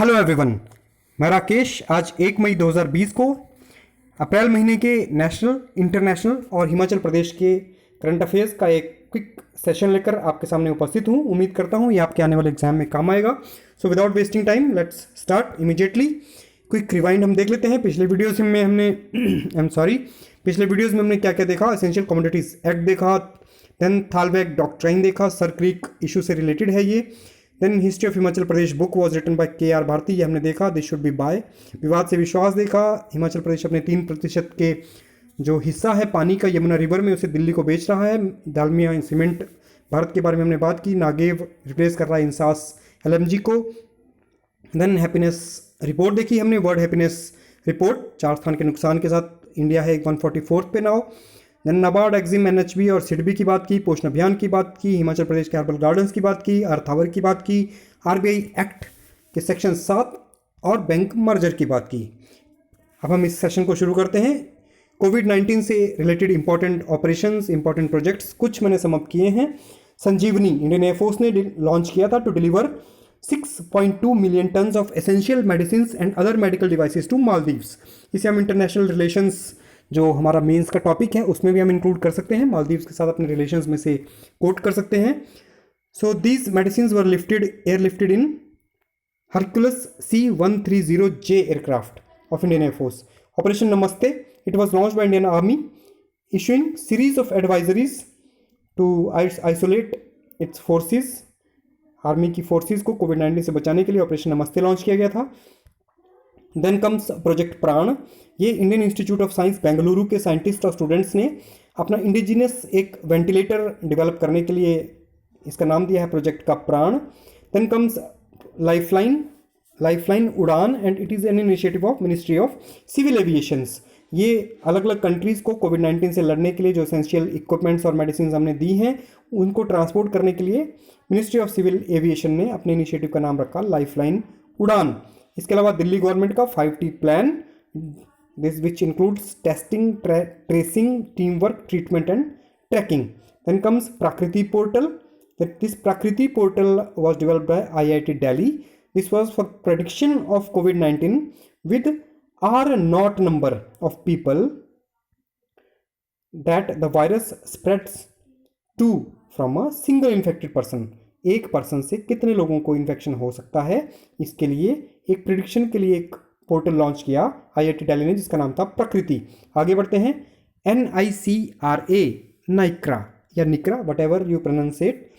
Hello everyone, मैं राकेश। आज 1 मई 2020 को अप्रैल महीने के नेशनल, इंटरनेशनल और हिमाचल प्रदेश के करंट अफेयर्स का एक क्विक सेशन लेकर आपके सामने उपस्थित हूँ। उम्मीद करता हूँ ये आपके आने वाले एग्जाम में काम आएगा। So without wasting time let's start immediately. Quick rewind हम देख लेते हैं। पिछले वीडियोज़ में हमने पिछले वीडियोज़ में हमने क्या क्या देखा। एसेंशियल कमोडिटीज़ एक्ट देखा, देन थालबैक डॉक्ट्राइन देखा, सर क्रीक इशू से रिलेटेड है ये। Then history of Himachal Pradesh book was written by KR Bharti, ये हमने देखा। This should be by. विवाद से विश्वास देखा। हिमाचल प्रदेश अपने 3% के जो हिस्सा है पानी का यमुना रिवर में, उसे दिल्ली को बेच रहा है। दालमिया सीमेंट भारत के बारे में हमने बात की। नागेव रिप्लेस कर रहा है इंसास LMG को। देन हैप्पीनेस रिपोर्ट देखी हमने, वर्ल्ड हैप्पीनेस रिपोर्ट। 4 स्थान के नुकसान के साथ इंडिया है 144 पे now. Then NABARD, Exim, NHB और सिडबी की बात की। पोषण अभियान की बात की। हिमाचल प्रदेश के हर्बल गार्डन्स की बात की। अर्थ आवर की बात की। RBI एक्ट के सेक्शन 7 और बैंक मर्जर की बात की। अब हम इस सेशन को शुरू करते हैं। कोविड-19 से related important operations, important projects कुछ मैंने समअप किए हैं। संजीवनी इंडियन एयरफोर्स ने लॉन्च किया था to deliver 6.2 million tons of essential medicine and other medical devices to Maldives. इसे हम इंटरनेशनल रिलेशंस, जो हमारा मेंस का टॉपिक है, उसमें भी हम इंक्लूड कर सकते हैं। मालदीव्स के साथ अपने रिलेशंस में से कोट कर सकते हैं। So these medicine were airlifted in Hercules C-130J aircraft of Indian air force. Operation Namaste, it was launch by Indian army issuing series of advisories to isolate its forces. Army की फोर्सेज को कोविड-19 से बचाने के लिए ऑपरेशन नमस्ते लॉन्च किया गया था। देन कम्स प्रोजेक्ट प्राण। ये Indian institute of science Bengaluru के साइंटिस्ट और स्टूडेंट्स ने अपना इंडिजिनस एक वेंटिलेटर डेवलप करने के लिए इसका नाम दिया है प्रोजेक्ट का प्राण। Then comes lifeline Udan and it is an initiative of ministry of civil aviations. ये अलग अलग कंट्रीज़ को कोविड-19 से लड़ने के लिए जो एसेंशियल इक्विपमेंट्स और मेडिसिन हमने दी हैं, उनको ट्रांसपोर्ट करने के लिए मिनिस्ट्री ऑफ सिविल एविएशन ने अपने इनिशिएटिव का नाम रखा लाइफलाइन उड़ान। इसके अलावा दिल्ली गवर्नमेंट का 5T plan, this which includes testing, tracing, team work, treatment and tracking. Then comes Prakriti portal. This Prakriti portal was developed by IIT Delhi. This was for prediction of COVID-19 with R0 number of people that the virus spreads to from a single infected person. एक person से कितने लोगों को infection हो सकता है, इसके लिए एक प्रिडिक्शन के लिए एक पोर्टल लॉन्च किया IIT Delhi ने, जिसका नाम था प्रकृति। आगे बढ़ते हैं। NICRA, नाइक्रा या निक्रा, what ever you pronounce it.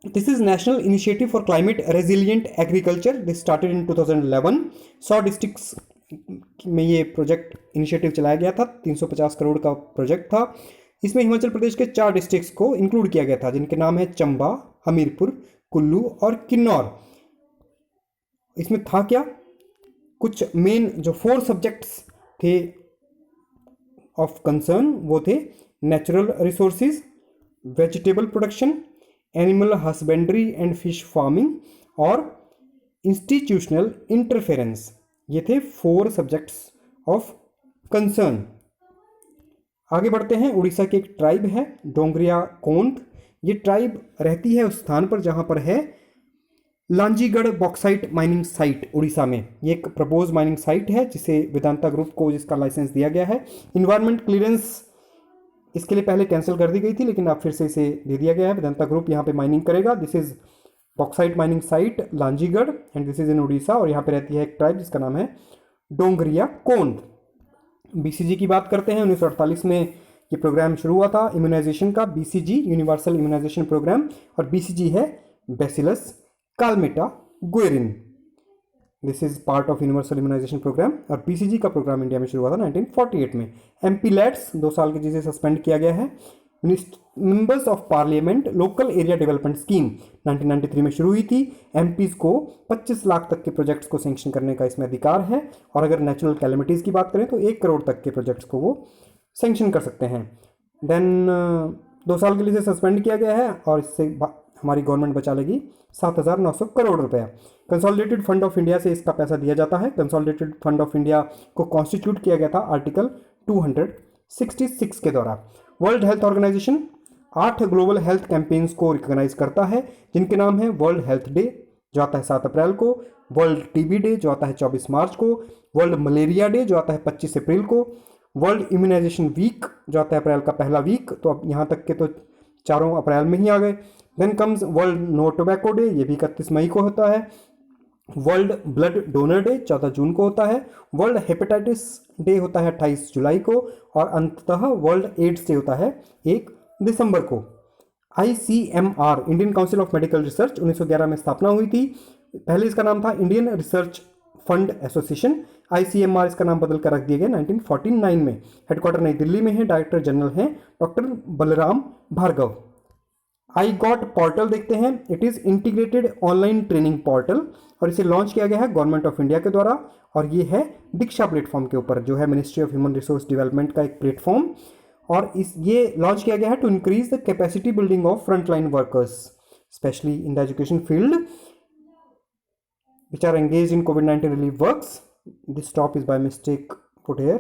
This is national initiative for climate resilient agriculture. This started in 2011। 100 districts में ये प्रोजेक्ट इनिशिएटिव चलाया गया था। 350 करोड़ का प्रोजेक्ट था। इसमें हिमाचल प्रदेश के 4 डिस्ट्रिक्ट्स को इंक्लूड किया गया था, जिनके नाम है चंबा, हमीरपुर, कुल्लू और किन्नौर। इसमें था क्या, कुछ मेन जो 4 सब्जेक्ट्स थे ऑफ कंसर्न, वो थे natural resources, vegetable production, animal husbandry and fish farming और इंस्टीट्यूशनल इंटरफेरेंस। ये थे 4 सब्जेक्ट्स ऑफ कंसर्न। आगे बढ़ते हैं। उड़ीसा की एक ट्राइब है डोंगरिया कोंड। ये ट्राइब रहती है उस स्थान पर जहाँ पर है Lanjigarh bauxite mining site Orissa में। ये एक प्रपोज माइनिंग साइट है जिसे वेदांता ग्रुप को जिसका लाइसेंस दिया गया है। इन्वायरमेंट क्लियरेंस इसके लिए पहले कैंसिल कर दी गई थी, लेकिन अब फिर से इसे दे दिया गया है। वेदांता ग्रुप यहाँ पे माइनिंग करेगा। This is bauxite mining site Lanjigarh and this is in Orissa, और यहाँ पे रहती है एक ट्राइब जिसका नाम है डोंगरिया कोंड। BCG की बात करते हैं। 1948 में ये प्रोग्राम शुरू हुआ था इम्यूनाइजेशन का, BCG यूनिवर्सल इम्यूनाइजेशन प्रोग्राम, और BCG है bacillus Calmette Guerin. This is part of universal immunisation programme, और BCG का प्रोग्राम इंडिया में शुरू हुआ था 1948 में। MPLATS 2 साल के जिसे सस्पेंड किया गया है। Members of parliament local area development scheme 1993 में शुरू हुई थी। MPs को 25 लाख तक के प्रोजेक्ट्स को सैंक्शन करने का इसमें अधिकार है, और अगर नेचुरल कैलेमिटीज़ की बात करें तो 1 करोड़ तक के प्रोजेक्ट्स को वो सैंक्शन कर सकते हैं। देन 2 साल के लिए सस्पेंड किया गया है, और इससे हमारी गवर्नमेंट बचा लेगी 7,900 करोड़ रुपया। कंसोलिडेटेड फंड ऑफ इंडिया से इसका पैसा दिया जाता है। कंसोलिडेटेड फंड ऑफ इंडिया को कॉन्स्टिट्यूट किया गया था आर्टिकल 266 के द्वारा। World health Organization 8 global health campaigns को रिकॉग्नाइज करता है, जिनके नाम है वर्ल्ड हेल्थ डे, जो आता है 7 अप्रैल को, वर्ल्ड टीबी डे जो आता है 24 मार्च को, वर्ल्ड मलेरिया डे जो आता है 25 अप्रैल को, वर्ल्ड इम्यूनाइजेशन वीक जो आता है अप्रैल का पहला वीक, तो अब यहाँ तक के तो चारों अप्रैल में ही आ गए। Then comes World No Tobacco Day, ये भी 31 मई को होता है। वर्ल्ड ब्लड डोनर डे 14 जून को होता है। वर्ल्ड हेपेटाइटिस डे होता है 28 जुलाई को, और अंततः वर्ल्ड एड्स डे होता है 1 दिसंबर को। ICMR Indian council of medical research 1911 में स्थापना हुई थी। पहले इसका नाम था Indian research fund association. ICMR इसका नाम बदल कर रख दिया गया 1949 में। हेडक्वार्टर नई दिल्ली में है। डायरेक्टर जनरल हैं doctor Balram Bhargava. IGOT portal देखते हैं। It is integrated online training portal, और इसे लॉन्च किया गया है गवर्नमेंट ऑफ इंडिया के द्वारा, और ये है दीक्षा प्लेटफॉर्म के ऊपर, जो है Ministry of Human Resource Development का एक प्लेटफॉर्म। और ये लॉन्च किया गया है to increase the capacity building of frontline workers specially in the education field which are engaged in COVID-19 relief works. This stop is by mistake put here.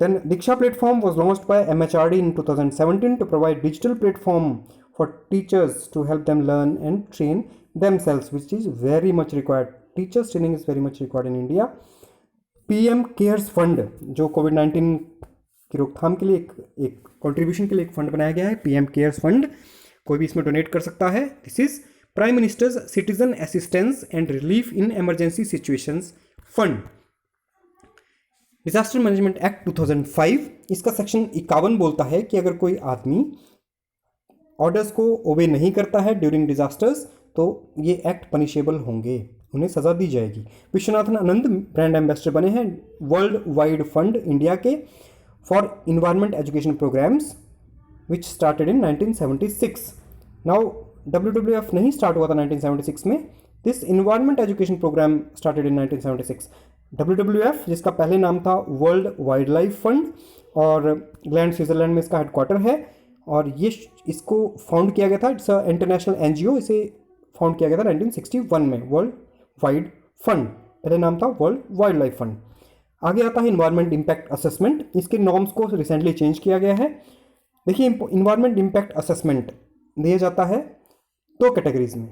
Then Diksha platform was launched by MHRD in 2017 to provide digital platform for teachers to help them learn and train themselves, which is very much required. Teachers training is very much required in India. PM CARES fund, जो COVID-19 की रोकथाम के लिए एक contribution के लिए एक fund बनाया गया है, PM CARES फंड। कोई भी इसमें डोनेट कर सकता है। This is prime ministers citizen assistance and relief in emergency situations fund. Disaster management act 2005, इसका सेक्शन 51 बोलता है कि अगर कोई आदमी ऑर्डर्स को ओबे नहीं करता है ड्यूरिंग डिजास्टर्स, तो ये एक्ट पनिशेबल होंगे, उन्हें सजा दी जाएगी। विश्वनाथन आनंद ब्रांड एम्बेसडर बने हैं वर्ल्ड वाइड फंड इंडिया के for environment education programmes which started in 1976। Now WWF नहीं स्टार्ट हुआ था 1976 में, this environment education programme started in 1976। WWF जिसका पहले नाम था वर्ल्ड वाइल्ड लाइफ फंड, और ग्लैंड स्विट्जरलैंड में इसका हेडक्वार्टर है, और ये इसको फाउंड किया गया था। इट्स इंटरनेशनल NGO, इसे फाउंड किया गया था 1961 में। वर्ल्ड वाइड फंड पहले नाम था वर्ल्ड वाइल्ड लाइफ फंड। आगे आता है इन्वायरमेंट इम्पैक्ट असेसमेंट। इसके नॉर्म्स को रिसेंटली चेंज किया गया है। देखिए, इन्वायरमेंट इम्पैक्ट असेसमेंट दिया जाता है 2 कैटेगरीज में,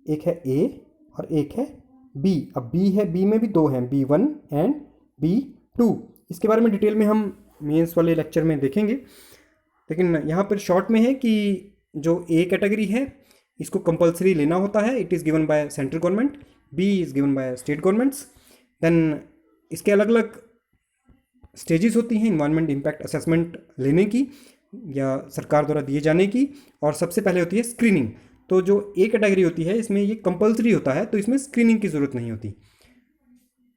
एक है A और एक है B। अब B में भी 2 हैं, B1 एंड B2। इसके बारे में डिटेल में हम मेंस वाले लेक्चर में देखेंगे, लेकिन यहाँ पर शॉर्ट में है कि जो A कैटेगरी है इसको कंपलसरी लेना होता है। It is given by central government, B is given by state governments. Then इसके अलग अलग स्टेजेस होती हैं इन्वायरमेंट इम्पैक्ट असेसमेंट लेने की या सरकार द्वारा दिए जाने की, और सबसे पहले होती है स्क्रीनिंग। तो जो A कैटेगरी होती है इसमें ये कंपलसरी होता है, तो इसमें स्क्रीनिंग की ज़रूरत नहीं होती।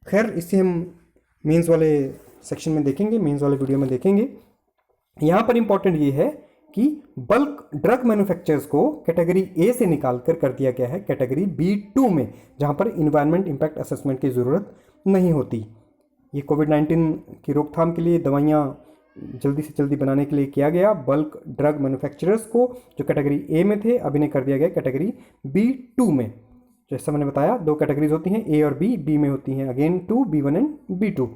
खैर, इससे हम मेंस वाले सेक्शन में देखेंगे, मेंस वाले वीडियो में देखेंगे। यहाँ पर इंपॉर्टेंट ये है कि बल्क ड्रग मैन्युफैक्चरर्स को कैटेगरी A से निकाल कर दिया गया है कैटेगरी B2 में, जहाँ पर इन्वायरमेंट इम्पैक्ट असेसमेंट की ज़रूरत नहीं होती। ये COVID-19 की रोकथाम के लिए दवाइयाँ जल्दी से जल्दी बनाने के लिए किया गया। बल्क ड्रग मैन्युफैक्चरर्स को जो कैटेगरी A में थे, अब इन्हें कर दिया गया कैटेगरी B2 में। जैसा मैंने बताया 2 कैटेगरीज होती हैं, A और B में होती हैं अगेन 2, B1 एंड B2।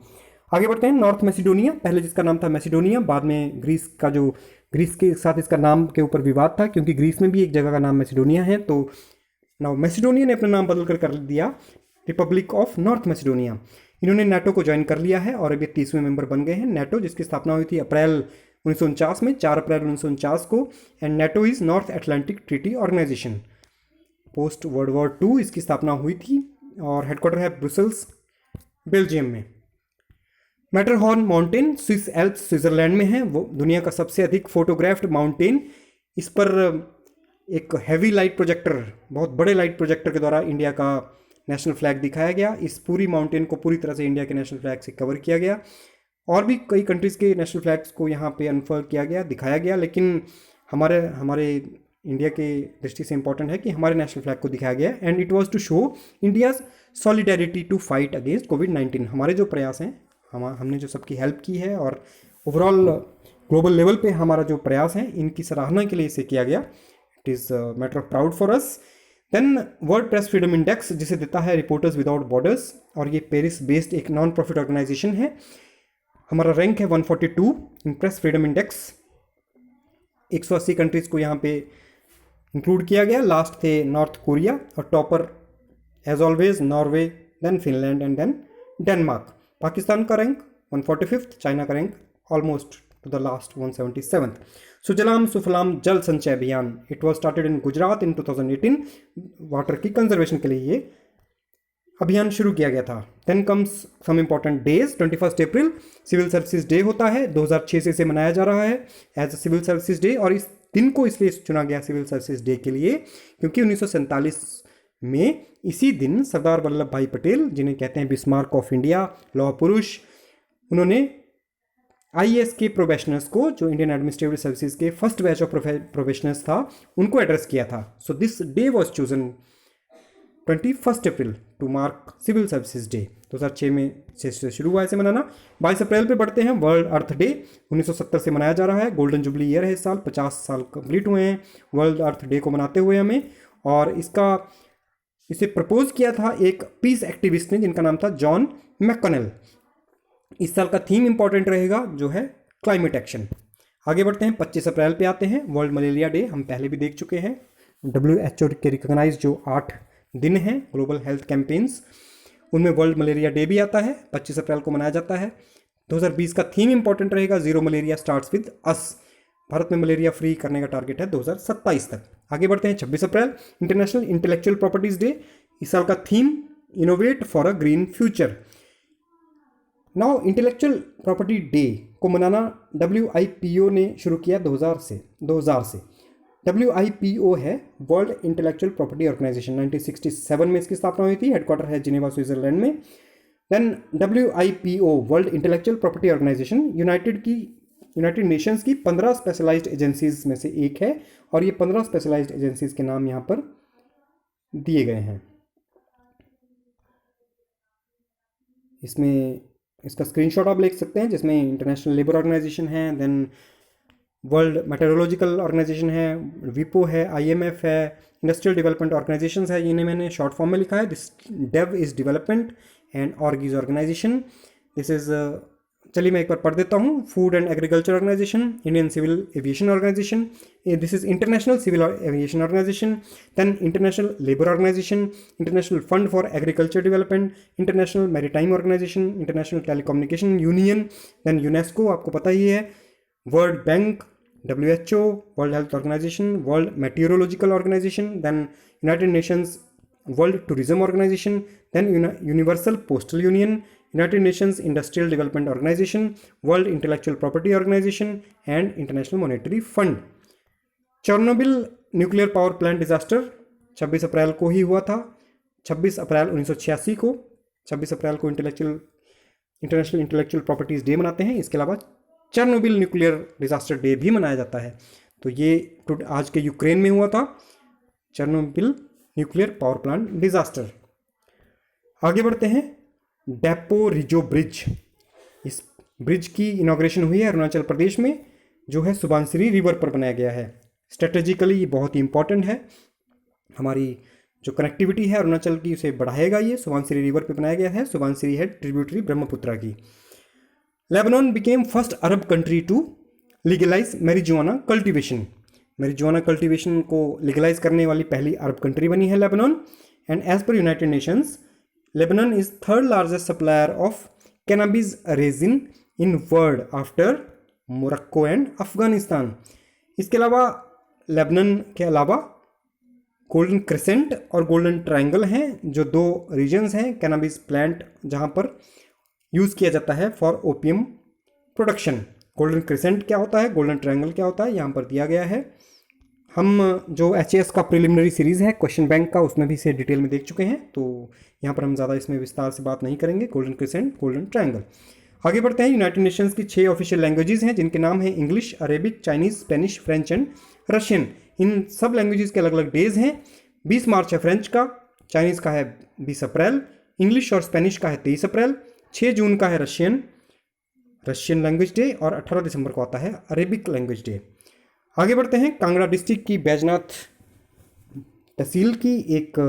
आगे बढ़ते हैं। नॉर्थ मैसिडोनिया, पहले जिसका नाम था मैसिडोनिया, बाद में ग्रीस के साथ इसका नाम के ऊपर विवाद था, क्योंकि ग्रीस में भी एक जगह का नाम मैसिडोनिया है। तो नाउ मैसिडोनिया ने अपना नाम बदल कर दिया रिपब्लिक ऑफ नॉर्थ मैसिडोनिया। इन्होंने नाटो को ज्वाइन कर लिया है और अब ये 30वें मेंबर बन गए हैं नाटो, जिसकी स्थापना हुई थी अप्रैल 1949 में, 4 अप्रैल 1949 को। And NATO is North Atlantic Treaty Organization. Post world war 2 इसकी स्थापना हुई थी और हेडक्वार्टर है ब्रुसेल्स, बेल्जियम में। Matterhorn mountain Swiss Alps Switzerland में है। वो दुनिया का सबसे अधिक फोटोग्राफ्ड माउंटेन। इस पर एक हैवी लाइट प्रोजेक्टर, बहुत बड़े लाइट प्रोजेक्टर के द्वारा इंडिया का नेशनल फ्लैग दिखाया गया। इस पूरी माउंटेन को पूरी तरह से इंडिया के नेशनल फ्लैग से कवर किया गया, और भी कई कंट्रीज़ के नेशनल फ्लैग्स को यहाँ पे अनफर्ल किया गया, दिखाया गया। लेकिन हमारे इंडिया के दृष्टि से इंपॉर्टेंट है कि हमारे नेशनल फ्लैग को दिखाया गया, and it was to show India's solidarity to fight against COVID-19। हमारे जो प्रयास हैं, हमने जो सबकी हेल्प की है और ओवरऑल ग्लोबल लेवल पे हमारा जो प्रयास है, इनकी सराहना के लिए इसे किया गया। It is matter of proud for us. Then World Press freedom Index, जिसे देता है रिपोर्टर्स विदाउट बॉर्डर्स, और ये पेरिस बेस्ड एक नॉन प्रॉफिट ऑर्गेनाइजेशन है। हमारा रैंक है 142 in press freedom index. 180 countries को यहाँ पे इंक्लूड किया गया। लास्ट थे नॉर्थ कोरिया और topper as always Norway, then Finland and then Denmark. Pakistan का रैंक 145th, चाइना का rank almost to the last 177th। Sujalam Sufalam Jal Sanchay Abhiyan, it was started in Gujarat in 2018। Water की कंजर्वेशन के लिए ये अभियान शुरू किया गया था। Then comes some important days. 21 अप्रैल सिविल सर्विसेज डे होता है, 2006 से इसे मनाया जा रहा है as a civil services day. और इस दिन को इसलिए चुना गया सिविल सर्विसेज डे के लिए क्योंकि 1947 में इसी दिन सरदार वल्लभ भाई पटेल, जिन्हें कहते हैं बिस्मार्क ऑफ इंडिया, लौह पुरुष, उन्होंने आईएएस के प्रोबेशनर्स को, जो इंडियन एडमिनिस्ट्रेटिव सर्विसेज के फर्स्ट बैच ऑफ प्रोबेशनर्स था, उनको एड्रेस किया था। So this day was chosen 21 अप्रैल to mark civil services day. 2006 में से शुरू हुआ इसे मनाना। 22 अप्रैल पे बढ़ते हैं, वर्ल्ड अर्थ डे 1970 से मनाया जा रहा है। गोल्डन जुबली ईयर है इस साल, 50 साल कंप्लीट हुए हैं वर्ल्ड अर्थ डे को मनाते हुए हमें। और इसे प्रपोज किया था एक पीस एक्टिविस्ट ने जिनका नाम था जॉन मैककॉनेल। इस साल का थीम इंपॉर्टेंट रहेगा जो है क्लाइमेट एक्शन। आगे बढ़ते हैं, 25 अप्रैल पे आते हैं, वर्ल्ड मलेरिया डे। हम पहले भी देख चुके हैं। WHO के रिकॉग्नाइज जो 8 दिन हैं ग्लोबल हेल्थ कैंपेन्स, उनमें वर्ल्ड मलेरिया डे भी आता है, 25 अप्रैल को मनाया जाता है। 2020 का थीम इंपॉर्टेंट रहेगा, zero malaria starts with us. Bharat में मलेरिया फ्री करने का टारगेट है 2027 तक। आगे बढ़ते हैं, 26 अप्रैल इंटरनेशनल इंटेलेक्चुअल प्रॉपर्टीज डे। इस साल का theme innovate for a green future. Now intellectual property day को मनाना WIPO ने शुरू किया 2000 से। WIPO है वर्ल्ड इंटेलेक्चुअल प्रॉपर्टी ऑर्गेनाइजेशन, 1967 में इसकी स्थापना हुई थी, हेडक्वार्टर है जिनेवा स्विट्जरलैंड में। Then WIPO World Intellectual Property Organization United Nations की 15 स्पेशलाइज्ड एजेंसीज में से एक है और ये 15 स्पेशलाइज्ड एजेंसीज के नाम यहाँ पर दिए गए हैं। इसमें इसका स्क्रीनशॉट आप लिख सकते हैं, जिसमें इंटरनेशनल लेबर ऑर्गेनाइजेशन है, देन वर्ल्ड मेटेरोलॉजिकल ऑर्गेनाइजेशन है, विपो है, IMF है, इंडस्ट्रियल डेवलपमेंट ऑर्गेनाइजेशन है, इन्हें मैंने शॉर्ट फॉर्म में लिखा है। This dev is development and org is organisation. This is, चलिए मैं एक बार पढ़ देता हूँ। Food and agriculture organisation, Indian civil aviation organisation, this is international civil aviation organisation, then international labour organisation, international fund for agriculture development, international maritime organisation, international telecommunication union, then UNESCO आपको पता ही है, world bank, WHO, world health organisation, world meteorological organisation, then United Nations world tourism organisation, then Universal Postal Union, United Nations Industrial Development Organization, World Intellectual Property Organization and International Monetary Fund. Chernobyl nuclear power plant disaster 26 अप्रैल को ही हुआ था, 26 अप्रैल 1986 को। 26 अप्रैल को international intellectual properties day मनाते हैं। इसके अलावा चेर्नोबिल न्यूक्लियर डिजास्टर डे भी मनाया जाता है। तो ये आज के यूक्रेन में हुआ था, Chernobyl nuclear power plant disaster. आगे बढ़ते हैं, डेपो रिजो ब्रिज। इस ब्रिज की इनॉग्रेशन हुई है अरुणाचल प्रदेश में, जो है सुबानसिरी रिवर पर बनाया गया है। स्ट्रेटेजिकली ये बहुत ही इंपॉर्टेंट है, हमारी जो कनेक्टिविटी है अरुणाचल की उसे बढ़ाएगा। ये सुबानसिरी रिवर पर बनाया गया है। सुबानसिरी है ट्रिब्यूटरी ब्रह्मपुत्रा की। Lebanon became first Arab country to legalise marijuana cultivation. Marijuana cultivation को लीगलाइज करने वाली पहली अरब कंट्री बनी है Lebanon. And as per United Nations, Lebanon is third largest supplier of cannabis resin in world after Morocco and Afghanistan. इसके अलावा Lebanon के अलावा गोल्डन क्रिसेंट और गोल्डन ट्रायंगल हैं, जो 2 रीजन्स हैं कैनाबिस प्लांट जहाँ पर यूज़ किया जाता है for opium production. Golden crescent क्या होता है, गोल्डन ट्रायंगल क्या होता है, यहाँ पर दिया गया है। हम जो HAS का प्रिलिमिनरी सीरीज़ है क्वेश्चन बैंक का, उसमें भी इसे डिटेल में देख चुके हैं, तो यहाँ पर हम ज़्यादा इसमें विस्तार से बात नहीं करेंगे। Golden crescent, golden triangle. आगे बढ़ते हैं, यूनाइटेड नेशंस की 6 ऑफिशियल लैंग्वेजेस हैं, जिनके नाम हैं English, Arabic, Chinese, Spanish, French and Russian. इन सब लैंग्वेजेस के अलग अलग डेज हैं। 20 मार्च है फ्रेंच का, चाइनीज़ का है 20 अप्रैल, इंग्लिश और स्पेनिश का है 23 अप्रैल, 6 जून का है रशियन लैंग्वेज डे और 18 दिसंबर को आता है अरेबिक लैंग्वेज डे। आगे बढ़ते हैं, कांगड़ा डिस्ट्रिक्ट की बैजनाथ तहसील की एक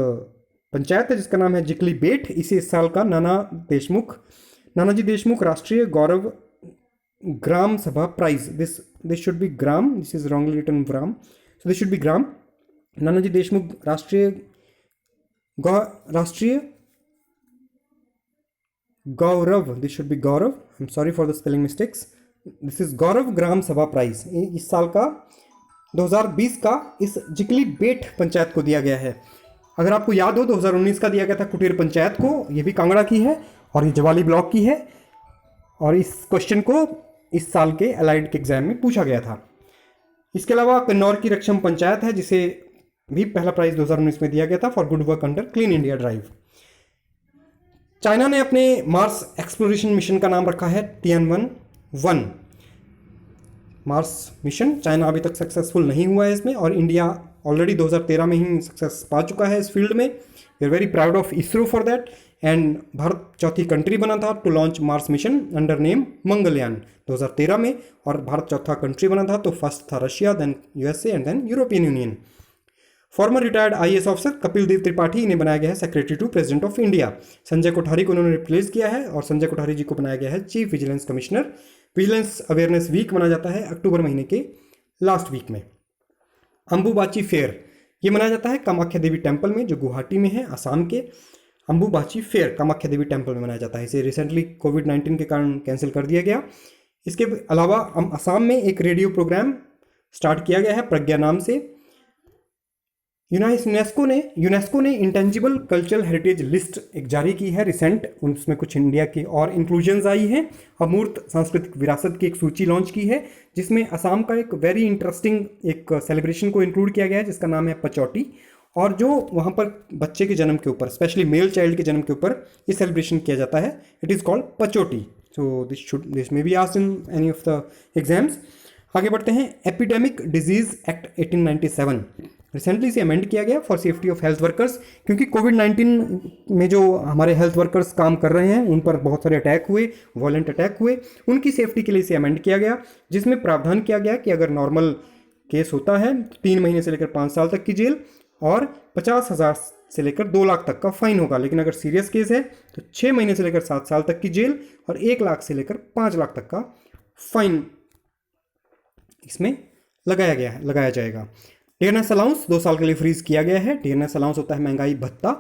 पंचायत है जिसका नाम है जिकली बेट। इसे इस साल का नानाजी Deshmukh Rashtriya Gaurav Gram Sabha prize, this should be Gram, this is wrongly written Gram, so this should be Gram, Nanaji Deshmukh Rashtriya Gaurav, this should be Gaurav, I am sorry for the spelling mistakes, this is Gaurav Gram Sabha prize, इस साल का 2020 का इस जिकली बेट पंचायत को दिया गया है। अगर आपको याद हो 2019 का दिया गया था कुटीर पंचायत को, ये भी कांगड़ा की है और ये जवाली ब्लॉक की है, और इस क्वेश्चन को इस साल के अलाइड के एग्जाम में पूछा गया था। इसके अलावा कन्नौर की रक्षम पंचायत है जिसे भी पहला प्राइज 2019 में दिया गया था for good work under clean India drive. China ने अपने मार्स एक्सप्लोरेशन मिशन का नाम रखा है Tianwen-1। मार्स मिशन चाइना अभी तक सक्सेसफुल नहीं हुआ है इसमें, और इंडिया ऑलरेडी 2013 में ही सक्सेस पा चुका है इस फील्ड में। We are very proud of ISRO for that. And Bharat चौथी कंट्री बना था to launch Mars mission under name Mangalyaan 2013 में, और भारत चौथा कंट्री बना था, तो फर्स्ट था Russia, then USA and then European union. Former retired IAS officer Kapil Dev Tripathi इन्हें बनाया गया है secretary to president of India. Sanjay Kothari को उन्होंने रिप्लेस किया है, और संजय कोठारी जी को बनाया गया है chief vigilance commissioner. Vigilance awareness week मनाया जाता है अक्टूबर महीने के लास्ट वीक में। अंबुबाची फेयर ये मनाया जाता है कामाख्या देवी टेम्पल में, जो गुवाहाटी में है, असम के। अंबुबाची फेयर कामाख्या देवी टेम्पल में मनाया जाता है। इसे रिसेंटली कोविड-19 के कारण कैंसिल कर दिया गया। इसके अलावा असम में एक रेडियो प्रोग्राम स्टार्ट किया गया है प्रज्ञा नाम से। यूनेस्को ने इंटेंजिबल कल्चरल हेरिटेज लिस्ट एक जारी की है रिसेंट, उसमें कुछ इंडिया की और इंक्लूजन्स आई हैं। अमूर्त सांस्कृतिक विरासत की एक सूची लॉन्च की है, जिसमें असम का एक वेरी इंटरेस्टिंग एक सेलिब्रेशन को इंक्लूड किया गया है जिसका नाम है पचौटी, और जो वहाँ पर बच्चे के जन्म के ऊपर, स्पेशली मेल चाइल्ड के जन्म के ऊपर ये सेलिब्रेशन किया जाता है। It is called Pachoti. So this may be asked in any of the exams. आगे बढ़ते हैं। एपिडेमिक डिजीज एक्ट 1897 रिसेंटली इसे अमेंड किया गया for safety of health workers, क्योंकि कोविड-19 में जो हमारे हेल्थ वर्कर्स काम कर रहे हैं उन पर बहुत सारे अटैक हुए, वायलेंट अटैक हुए, उनकी सेफ्टी के लिए इसे अमेंड किया गया, जिसमें प्रावधान किया गया कि अगर नॉर्मल केस होता है तो 3 महीने से लेकर 5 साल तक की जेल और 50,000 से लेकर 2 लाख तक का फाइन होगा। लेकिन अगर सीरियस केस है तो 6 महीने से लेकर 7 साल तक की जेल और 1 लाख से लेकर 5 लाख तक का फाइन इसमें लगाया जाएगा। डियरनेस अलाउंस 2 साल के लिए फ्रीज किया गया है। डियरनेस अलाउंस होता है महंगाई भत्ता।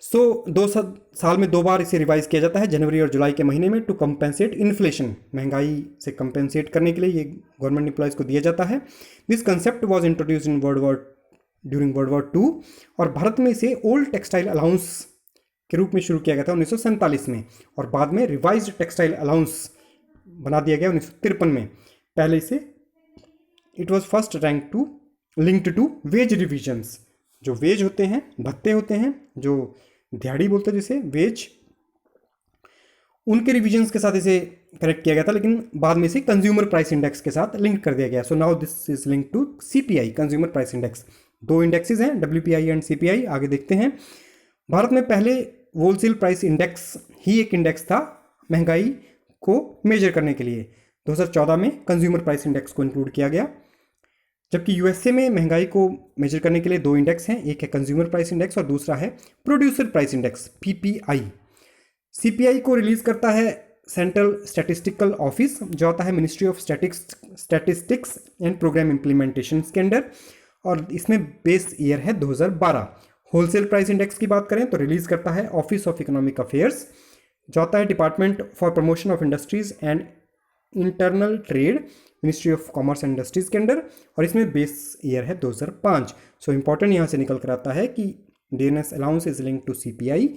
2 साल में 2 बार इसे रिवाइज किया जाता है, जनवरी और जुलाई के महीने में, टू कंपेंसेट इन्फ्लेशन। महंगाई से कंपेंसेट करने के लिए ये गवर्नमेंट एम्प्लॉयज़ को दिया जाता है। This concept was introduce in during world war 2, और भारत में इसे ओल्ड टेक्सटाइल अलाउंस के रूप में शुरू किया गया था 1947 में, और बाद में रिवाइज्ड टेक्सटाइल अलाउंस बना दिया गया 1953 में। पहले इसे it was first rank to linked to wage revisions. जो वेज होते हैं, भत्ते होते हैं, जो दिहाड़ी बोलते हैं जिसे वेज, उनके रिविजन्स के साथ इसे कनेक्ट किया गया था, लेकिन बाद में इसे कंज्यूमर प्राइस इंडेक्स के साथ लिंक कर दिया गया। So now this is link to CPI, consumer price index. 2 indexes हैं, डब्ल्यूपीआई एंड सीपीआई। आगे देखते हैं। भारत में पहले होलसेल प्राइस इंडेक्स ही एक इंडेक्स था महंगाई को मेजर करने के लिए। 2014 में कंज्यूमर प्राइस इंडेक्स को इंक्लूड किया गया, जबकि यूएसए में महंगाई को मेजर करने के लिए 2 इंडेक्स हैं, एक है कंज्यूमर प्राइस इंडेक्स और दूसरा है producer price index PPI. CPI को रिलीज करता है सेंट्रल स्टैटिस्टिकल ऑफिस, जो आता है Ministry of Statistics and Programme Implementation के अंडर, और इसमें बेस ईयर है 2012। होलसेल प्राइस इंडेक्स की बात करें तो रिलीज करता है ऑफिस ऑफ इकोनॉमिक अफेयर्स, जो आता है department for promotion of industries and internal trade, ministry of commerce and industries के अंडर, और इसमें बेस ईयर है 2005। सो इंपॉर्टेंट यहाँ से निकल कर आता है कि DNS allowance is link to CPI,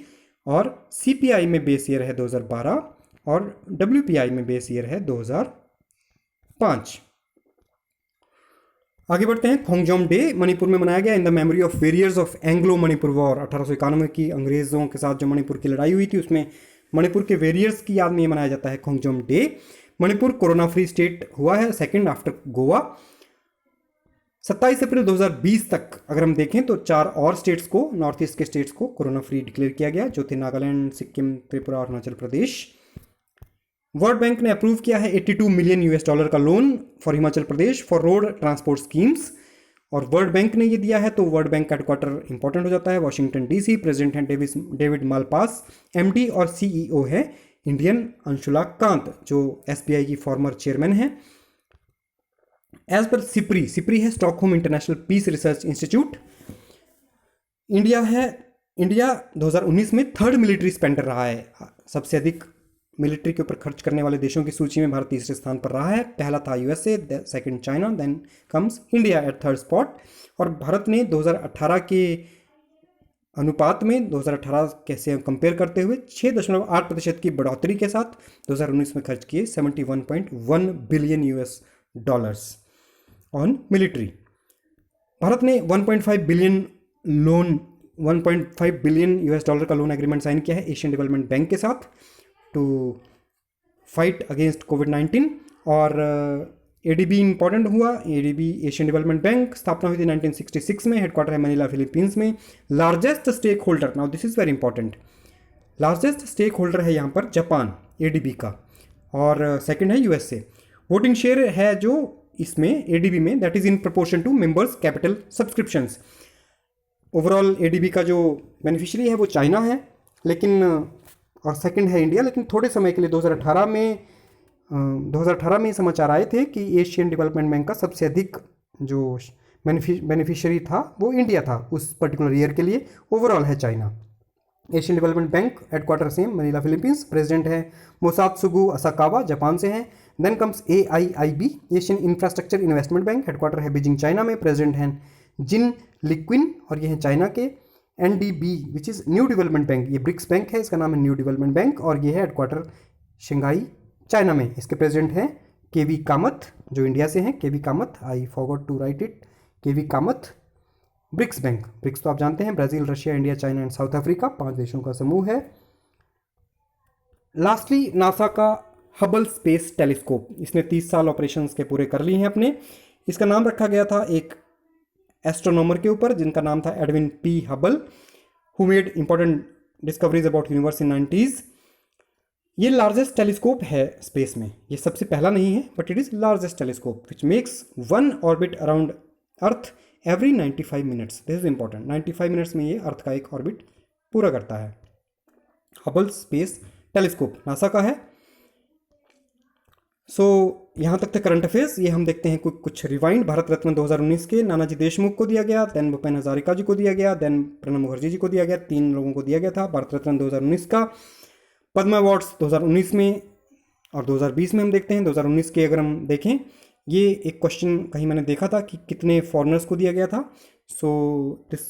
और सीपीआई में बेस ईयर है 2012 और डब्ल्यूपीआई में बेस ईयर है 2005। आगे बढ़ते हैं। खोंगजोम डे मणिपुर में मनाया गया in the memory of warriors of Anglo Manipur war. 1891 की अंग्रेजों के साथ जो मणिपुर की लड़ाई हुई थी, उसमें मणिपुर के वेरियर्स की याद में मनाया जाता है Khongjom day. Manipur corona free state हुआ है सेकंड आफ्टर गोवा। 27 अप्रैल 2020 तक अगर हम देखें तो 4 और स्टेट्स को, नॉर्थ ईस्ट के स्टेट्स को कोरोना फ्री डिक्लेयर किया गया, जो थे नागालैंड, सिक्किम, त्रिपुरा और अरुणाचल प्रदेश। वर्ल्ड बैंक ने अप्रूव किया है $82 मिलियन का loan for Himachal Pradesh for road transport schemes, और वर्ल्ड बैंक ने ये दिया है तो वर्ल्ड बैंक का हेडक्वार्टर इंपॉर्टेंट हो जाता है वाशिंगटन डीसी। प्रेसिडेंट हैं डेविड मालपास एमडी, और सीईओ है इंडियन अंशुला कांत, जो एसबीआई की फॉर्मर चेयरमैन है। एज पर सिप्री, सिप्री है Stockholm International Peace Research Institute, India 2019 में थर्ड मिलिट्री स्पेंडर रहा है। सबसे अधिक मिलिट्री के ऊपर खर्च करने वाले देशों की सूची में भारत तीसरे स्थान पर रहा है। पहला था USA, second China, then comes India at third spot. और भारत ने 2018 के अनुपात में 2018 कैसे कंपेयर करते हुए 6.8% की बढ़ोतरी के साथ 2019 में खर्च किए 71.1 billion US dollars on military. Bharat ने 1.5 बिलियन यूएस डॉलर का लोन एग्रीमेंट साइन किया है एशियन डेवलपमेंट बैंक के साथ टू फाइट अगेंस्ट कोविड-19। और एडीबी इंपॉर्टेंट हुआ। एडीबी एशियन डेवलपमेंट बैंक स्थापना हुई थी 1966 में, हेडक्वार्टर है मनीला फिलीपींस में। Largest stake holder, now this is very important, largest stake holder है यहाँ पर जापान एडीबी का, और सेकंड है यूएसए। वोटिंग शेयर है जो इसमें एडीबी में that is in proportion to members capital subscriptions. Overall ADB का जो बेनिफिशियरी है वो चाइना है, लेकिन और सेकंड है इंडिया। लेकिन थोड़े समय के लिए 2018 में समाचार आए थे कि एशियन डेवलपमेंट बैंक का सबसे अधिक जो बेनिफिशियरी था वो इंडिया था उस पर्टिकुलर ईयर के लिए। ओवरऑल है China. Asian Development Bank headquarter same Manila Philippines, president है मोसात्सुगु असाकावा, जापान से हैं। Then comes AIIB Asian Infrastructure Investment Bank, headquarter है बीजिंग चाइना में, प्रेसिडेंट हैं जिन लिक्विन और ये हैं चाइना के। NDB which is New Development Bank, ये ब्रिक्स बैंक है, इसका नाम है न्यू डेवलपमेंट बैंक, और ये है हेडक्वार्टर शंघाई चाइना में। इसके प्रेसिडेंट हैं केवी कामत जो इंडिया से हैं, K V Kamath, I forgot to write it, K V Kamath. BRICS bank, BRICS तो आप जानते हैं, Brazil, Russia, India, China and South Africa, 5 देशों का समूह है। लास्टली नासा का हबल स्पेस टेलीस्कोप, इसने 30 साल ऑपरेशंस के पूरे कर लिए हैं अपने। इसका नाम रखा गया था एक एस्ट्रोनॉमर के ऊपर जिनका नाम था Edwin P Hubble, who made important discoveries about universe in 90s। ये लार्जेस्ट टेलीस्कोप है स्पेस में, ये सबसे पहला नहीं है but it is largest telescope which makes 1 orbit around earth every 95 minutes. This is important, 95 minutes में ये अर्थ का एक ऑर्बिट पूरा करता है। हबल स्पेस टेलीस्कोप नासा का है। सो यहाँ तक थे करंट अफेयर्स। ये हम देखते हैं कुछ रिवाइंड। भारत रत्न 2019 के नानाजी देशमुख को दिया गया, देन भूपेन हजारिका जी को दिया गया, देन प्रणब मुखर्जी जी को दिया गया, 3 लोगों को दिया गया था भारत रत्न 2019 का। पद्म अवार्ड्स 2019 में और 2020 में हम देखते हैं। 2019 के अगर हम देखें, ये एक क्वेश्चन कहीं मैंने देखा था कि कितने फॉरेनर्स को दिया गया था। So this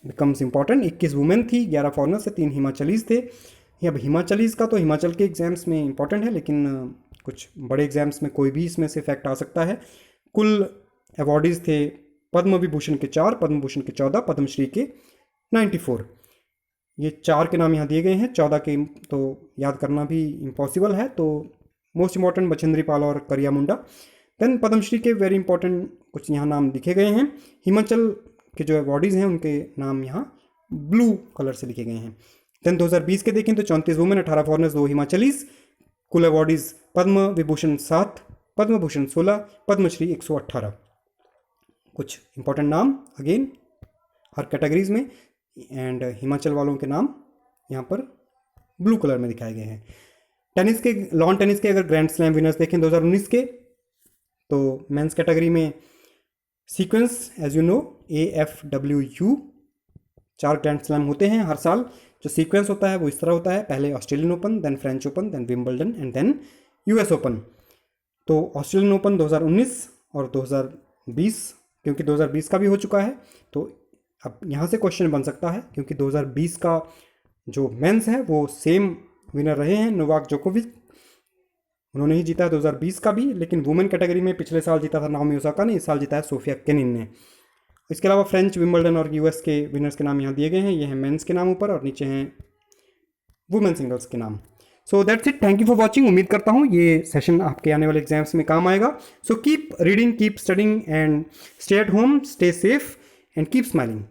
becomes important. 21 women थी, 11 फॉरेनर्स थे, 3 हिमाचलीज थे। ये अब हिमाचलीज का तो हिमाचल के एग्जाम्स में इंपॉर्टेंट है, लेकिन कुछ बड़े एग्जाम्स में कोई भी इसमें से फैक्ट आ सकता है। कुल अवॉर्डीज थे पद्म विभूषण के 4, पद्म भूषण के 14, पद्मश्री के 94। ये 4 के नाम यहाँ दिए गए हैं, 14 के तो याद करना भी इम्पॉसिबल है। तो मोस्ट इंपॉर्टेंट बछेंद्री पाल और करिया मुंडा। देन पद्मश्री के वेरी इंपॉर्टेंट कुछ यहाँ नाम लिखे गए हैं। हिमाचल के जो अवॉर्डीज हैं उनके नाम यहाँ ब्लू कलर से लिखे गए हैं। देन 2020 के देखें तो 34 वुमेन, 18 फॉरनर्स, 2 हिमाचलीज। कुल अवॉर्डीज पद्म विभूषण 7, पद्म भूषण 16, पद्मश्री 118। कुछ इंपॉर्टेंट नाम अगेन हर कैटेगरीज में, एंड हिमाचल वालों के नाम यहाँ पर ब्लू कलर में दिखाए गए हैं। टेनिस के, लॉन टेनिस के अगर ग्रैंड स्लैम विनर्स देखें 2019 के, तो मेंस कैटेगरी में sequence as you know AFWU 4 grand slam होते हैं हर साल। जो सीक्वेंस होता है वो इस तरह होता है, पहले Australian Open, then French Open, then Wimbledon and then US Open. तो ऑस्ट्रेलियन ओपन 2019 और 2020, क्योंकि 2020 का भी हो चुका है तो अब यहाँ से क्वेश्चन बन सकता है, क्योंकि 2020 का जो मेंस है वो सेम विनर रहे हैं, नोवाक जोकोविच, उन्होंने ही जीता है 2020 का भी। लेकिन वुमेन कैटेगरी में पिछले साल जीता था नाओमी ओसाका ने, इस साल जीता है सोफिया केनिन ने। इसके अलावा फ्रेंच, विंबलडन और US के विनर्स के नाम यहाँ दिए गए हैं। ये हैं मेंस के नाम ऊपर और नीचे हैं वुमेन सिंगल्स के नाम। So that's it, thank you for watching. उम्मीद करता हूँ ये सेशन आपके आने वाले एग्जाम्स में काम आएगा। So keep reading, keep studying and stay at home, stay safe and keep smiling.